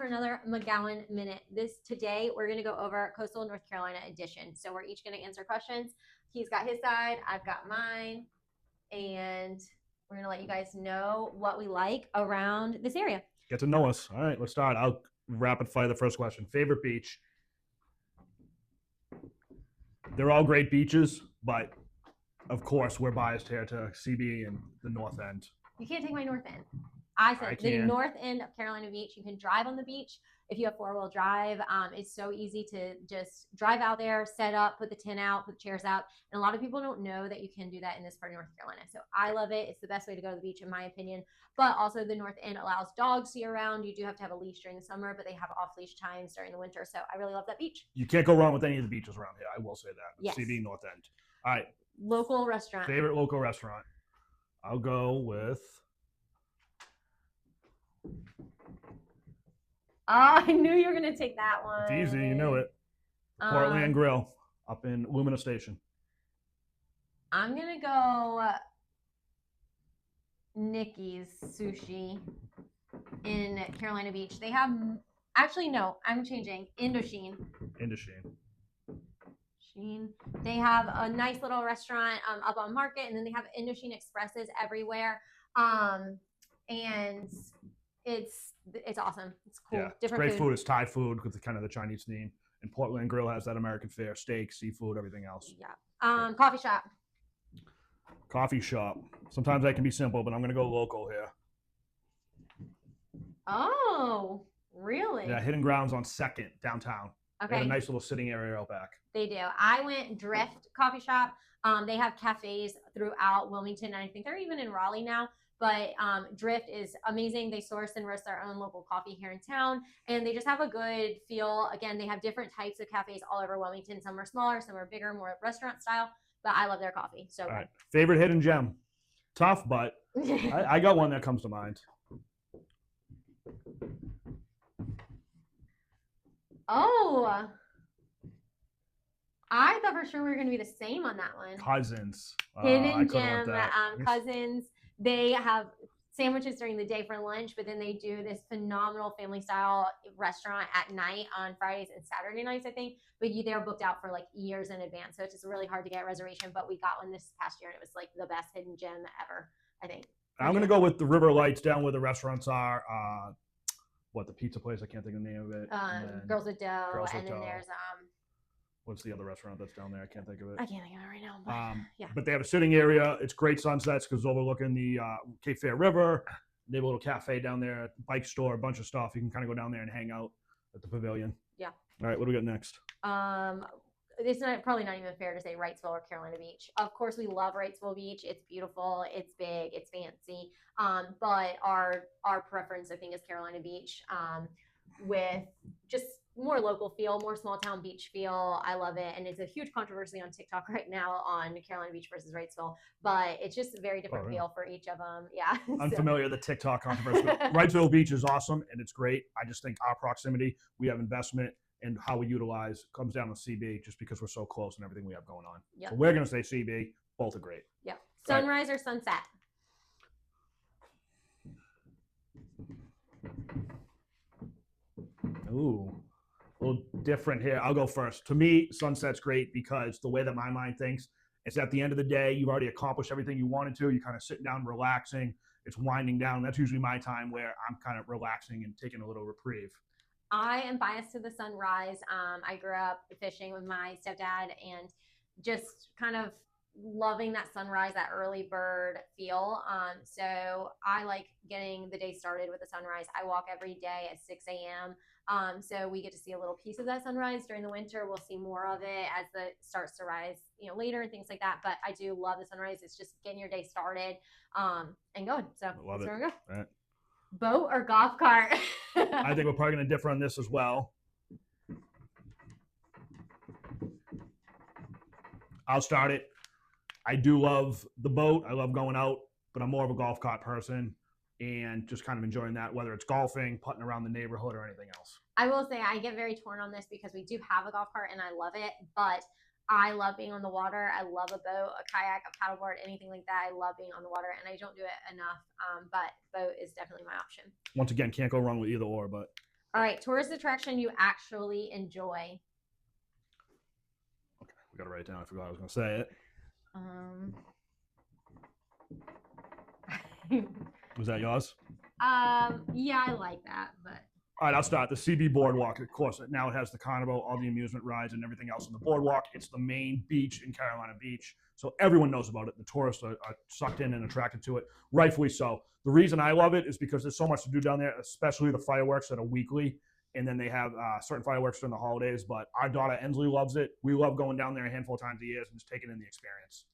another McGowan Minute. Today we're going to go over Coastal North Carolina edition. So we're each going to answer questions. He's got his side, I've got mine, and we're going to let you guys know what we like around this area. Get to know us. All right, let's start. I'll rapid fire the first question. Favorite beach? They're all great beaches, but of course we're biased here to CB and the North End. You can't take my North End. I said the North End of Carolina Beach. You can drive on the beach if you have four-wheel drive. It's so easy to just drive out there, set up, put the tent out, put the chairs out. And a lot of people don't know that you can do that in this part of North Carolina. So I love it. It's the best way to go to the beach, in my opinion. But also the North End allows dogs to be around. You do have to have a leash during the summer, but they have off-leash times during the winter. So I really love that beach. You can't go wrong with any of the beaches around here. I will say that. Yes. CB, North End. All right. Local restaurant. Favorite local restaurant? I'll go with... Oh, I knew you were going to take that one. It's easy, you know it. Portland Grill up in Lumina Station. I'm going to go Nikki's Sushi in Carolina Beach. They have, actually, no, I'm changing. Indochine. They have a nice little restaurant up on Market, and then they have Indochine Expresses everywhere. And it's awesome. It's cool. Yeah, different great food. It's Thai food with kind of the Chinese theme. And Portland Grill has that American fare, steak, seafood, everything else. Yeah. Coffee shop. Coffee shop. Sometimes that can be simple, but I'm going to go local here. Oh, really? Yeah, Hidden Grounds on 2nd, downtown. Okay. They have a nice little sitting area out back. They do. I went Drift Coffee Shop. They have cafes throughout Wilmington, and I think they're even in Raleigh now. But Drift is amazing. They source and roast their own local coffee here in town, and they just have a good feel. Again, they have different types of cafes all over Wilmington. Some are smaller, some are bigger, more restaurant style, but I love their coffee. So all right. Favorite hidden gem? Tough, but I got one that comes to mind. Oh, I thought for sure we were going to be the same on that one. Cousins. Hidden gem, Cousins. They have sandwiches during the day for lunch, but then they do this phenomenal family style restaurant at night on Fridays and Saturday nights, I think. But they're booked out for like years in advance. So it's just really hard to get a reservation. But we got one this past year, and it was like the best hidden gem ever, I think. I'm going to go with the River Lights down where the restaurants are. The pizza place? I can't think of the name of it. Girls with Dough. And then there's... What's the other restaurant that's down there? I can't think of it. I can't think of it right now. But, yeah. But they have a sitting area. It's great sunsets because overlooking the Cape Fear River. They have a little cafe down there, bike store, a bunch of stuff. You can kind of go down there and hang out at the pavilion. Yeah. All right, what do we got next? It's probably not even fair to say Wrightsville or Carolina Beach. Of course, we love Wrightsville Beach. It's beautiful. It's big. It's fancy. But our preference, I think, is Carolina Beach with just more local feel, more small town beach feel. I love it. And it's a huge controversy on TikTok right now on Carolina Beach versus Wrightsville, but it's just a very different feel for each of them. Yeah. I'm familiar with the TikTok controversy. Wrightsville Beach is awesome and it's great. I just think our proximity, we have investment, and how we utilize comes down to CB just because we're so close and everything we have going on. Yep. So we're going to say CB. Both are great. Yeah. Sunrise or sunset? Ooh. A little different here. I'll go first. To me, sunset's great because the way that my mind thinks, it's at the end of the day, you've already accomplished everything you wanted to. You're kind of sitting down, relaxing. It's winding down. That's usually my time where I'm kind of relaxing and taking a little reprieve. I am biased to the sunrise. I grew up fishing with my stepdad and just kind of loving that sunrise, that early bird feel. So I like getting the day started with the sunrise. I walk every day at 6 a.m. So we get to see a little piece of that sunrise during the winter. We'll see more of it as it starts to rise, later and things like that. But I do love the sunrise. It's just getting your day started and going. So that's where we go. All right. Boat or golf cart? I think we're probably going to differ on this as well. I'll start it. I do love the boat. I love going out, but I'm more of a golf cart person and just kind of enjoying that, whether it's golfing, putting around the neighborhood, or anything else. I will say I get very torn on this because we do have a golf cart and I love it, but I love being on the water. I love a boat, a kayak, a paddleboard, anything like that. I love being on the water, and I don't do it enough, but boat is definitely my option. Once again, can't go wrong with either or, but All right, tourist attraction you actually enjoy. Okay, we got to write it down. I forgot I was going to say it. Was that yours? Yeah, I like that, but All right, I'll start. The CB Boardwalk, of course, now it has the carnival, all the amusement rides, and everything else on the boardwalk. It's the main beach in Carolina Beach, so everyone knows about it. The tourists are sucked in and attracted to it, rightfully so. The reason I love it is because there's so much to do down there, especially the fireworks that are weekly, and then they have certain fireworks during the holidays. But our daughter Ensley loves it. We love going down there a handful of times a year and just taking in the experience.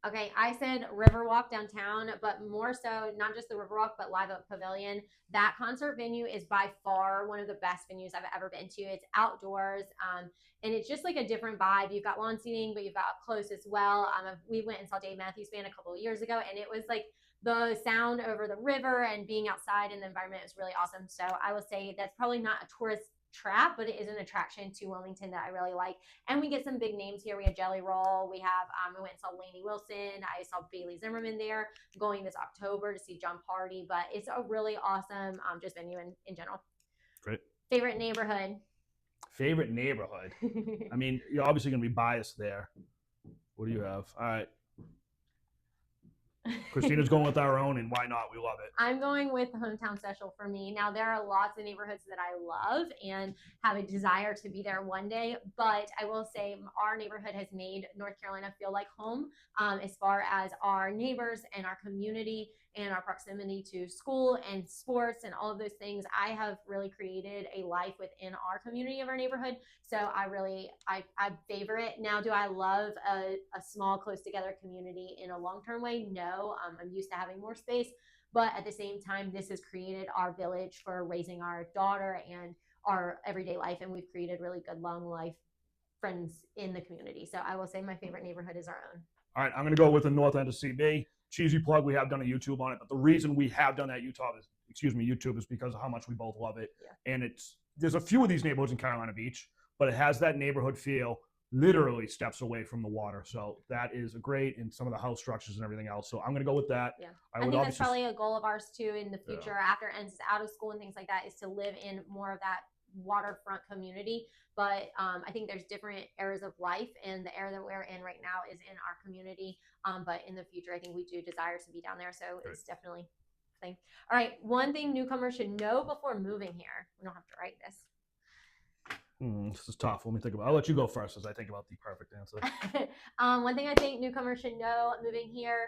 okay, I said Riverwalk downtown, but more so not just the Riverwalk, but Live Oak Pavilion. That concert venue is by far one of the best venues I've ever been to. It's outdoors, and it's just like a different vibe. You've got lawn seating, but you've got up close as well. We went and saw Dave Matthews Band a couple of years ago, and it was like the sound over the river and being outside in the environment is really awesome. So I will say that's probably not a tourist trap, but it is an attraction to Wilmington that I really like. And we get some big names here. We have Jelly Roll. We have we went and saw Lainey Wilson. I saw Bailey Zimmerman there. I'm going this October to see John Party, but it's a really awesome just venue in general. Great. Favorite neighborhood? Favorite neighborhood? I mean, you're obviously going to be biased there. What do you have? All right. Christina's going with our own, and why not? We love it. I'm going with the hometown special for me. Now, there are lots of neighborhoods that I love and have a desire to be there one day, but I will say our neighborhood has made North Carolina feel like home as far as our neighbors and our community and our proximity to school and sports and all of those things. I have really created a life within our community of our neighborhood. So I favor it. Now, do I love a small, close together community in a long-term way? No, I'm used to having more space, but at the same time, this has created our village for raising our daughter and our everyday life. And we've created really good long life friends in the community. So I will say my favorite neighborhood is our own. All right, I'm going to go with the north end of CB. Cheesy plug, we have done a YouTube on it, but the reason we have done that YouTube is because of how much we both love it. Yeah. And there's a few of these neighborhoods in Carolina Beach, but it has that neighborhood feel, literally steps away from the water. So that is great, and some of the house structures and everything else. So I'm going to go with that. Yeah. I think that's probably a goal of ours too in the future, after ends out of school and things like that, is to live in more of that waterfront community. But I think there's different eras of life, and the era that we're in right now is in our community. But in the future, I think we do desire to be down there. So it's definitely a thing. All right. One thing newcomers should know before moving here. We don't have to write this. This is tough. Let me think about it. I'll let you go first as I think about the perfect answer. One thing I think newcomers should know moving here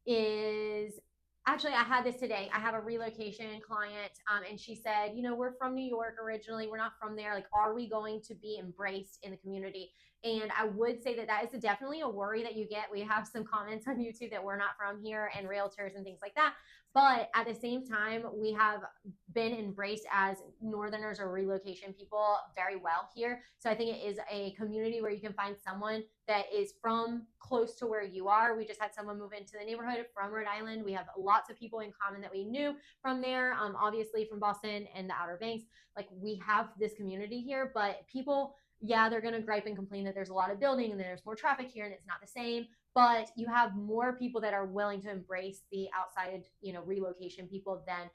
is, actually, I had this today. I have a relocation client, and she said, we're from New York originally. We're not from there. Like, are we going to be embraced in the community? And I would say that is definitely a worry that you get. We have some comments on YouTube that we're not from here, and realtors and things like that. But at the same time, we have been embraced as Northerners or relocation people very well here. So I think it is a community where you can find someone that is from close to where you are. We just had someone move into the neighborhood from Rhode Island. We have lots of people in common that we knew from there, obviously from Boston and the Outer Banks. Like, we have this community here, but people, they're going to gripe and complain that there's a lot of building and there's more traffic here and it's not the same. But you have more people that are willing to embrace the outside, relocation people than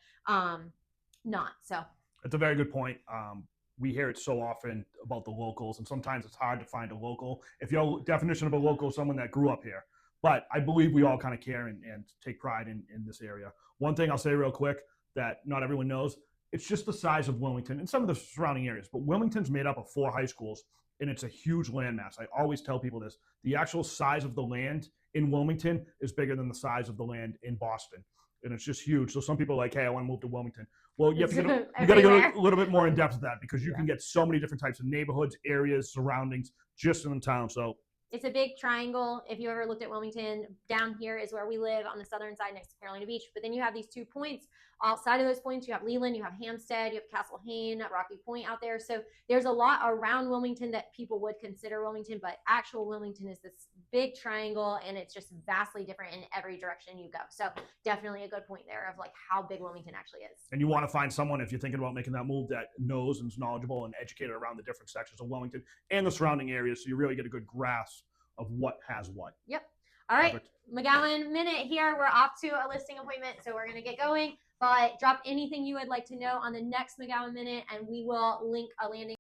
not. So that's a very good point. We hear it so often about the locals, and sometimes it's hard to find a local. If your definition of a local is someone that grew up here, but I believe we all kind of care and take pride in this area. One thing I'll say real quick that not everyone knows, it's just the size of Wilmington and some of the surrounding areas, but Wilmington's made up of 4 high schools, and it's a huge landmass. I always tell people this. The actual size of the land in Wilmington is bigger than the size of the land in Boston, and it's just huge. So some people are like, hey, I want to move to Wilmington. Well, you got to go a little bit more in depth of that, because you can get so many different types of neighborhoods, areas, surroundings just in the town. So it's a big triangle. If you ever looked at Wilmington, down here is where we live on the southern side next to Carolina Beach. But then you have these 2 points. Outside of those points, you have Leland, you have Hampstead, you have Castle Hayne, Rocky Point out there. So there's a lot around Wilmington that people would consider Wilmington, but actual Wilmington is this big triangle, and it's just vastly different in every direction you go. So definitely a good point there of like how big Wilmington actually is. And you want to find someone, if you're thinking about making that move, that knows and is knowledgeable and educated around the different sections of Wilmington and the surrounding areas, so you really get a good grasp of what has what. Yep. All right. Perfect. McGowan Minute here. We're off to a listing appointment, so we're going to get going. But drop anything you would like to know on the next McGowan Minute, and we will link a landing